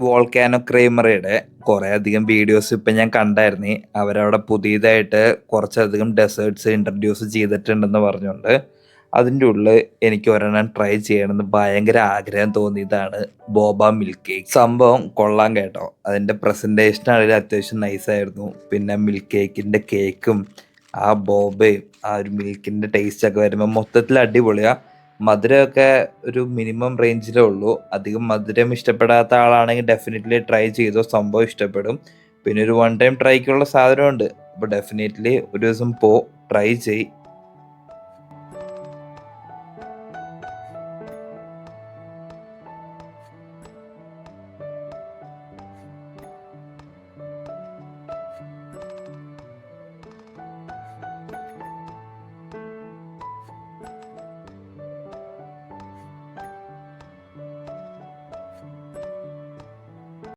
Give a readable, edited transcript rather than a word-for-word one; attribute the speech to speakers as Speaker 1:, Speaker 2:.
Speaker 1: Volcano ക്രീമറിയുടെ കുറേ അധികം videos ഇപ്പം ഞാൻ കണ്ടായിരുന്നു. അവരവിടെ പുതിയതായിട്ട് കുറച്ചധികം ഡെസേർട്ട്സ് ഇൻട്രൊഡ്യൂസ് ചെയ്തിട്ടുണ്ടെന്ന് പറഞ്ഞുകൊണ്ട് അതിൻ്റെ ഉള്ളിൽ എനിക്ക് ഒരെണ്ണം ട്രൈ ചെയ്യണമെന്ന് ഭയങ്കര ആഗ്രഹം തോന്നിയതാണ് ബോബ മിൽക്ക് കേക്ക്. സംഭവം കൊള്ളാൻ കേട്ടോ. അതിൻ്റെ പ്രസൻറ്റേഷൻ ആണെങ്കിൽ അത്യാവശ്യം നൈസായിരുന്നു. പിന്നെ മിൽക്ക് കേക്കിൻ്റെ കേക്കും ആ ബോബയും ആ ഒരു മിൽക്കിൻ്റെ ടേസ്റ്റൊക്കെ വരുമ്പോൾ മൊത്തത്തിൽ അടിപൊളിയാണ്. മധുരമൊക്കെ ഒരു മിനിമം റേഞ്ചിലേ ഉള്ളൂ. അധികം മധുരം ഇഷ്ടപ്പെടാത്ത ആളാണെങ്കിൽ ഡെഫിനറ്റ്ലി ട്രൈ ചെയ്തോ, സംഭവം ഇഷ്ടപ്പെടും. പിന്നെ ഒരു വൺ ടൈം ട്രൈക്കുള്ള സാധനമുണ്ട്. അപ്പോൾ ഡെഫിനറ്റ്ലി ഒരു ദിവസം ട്രൈ ചെയ്.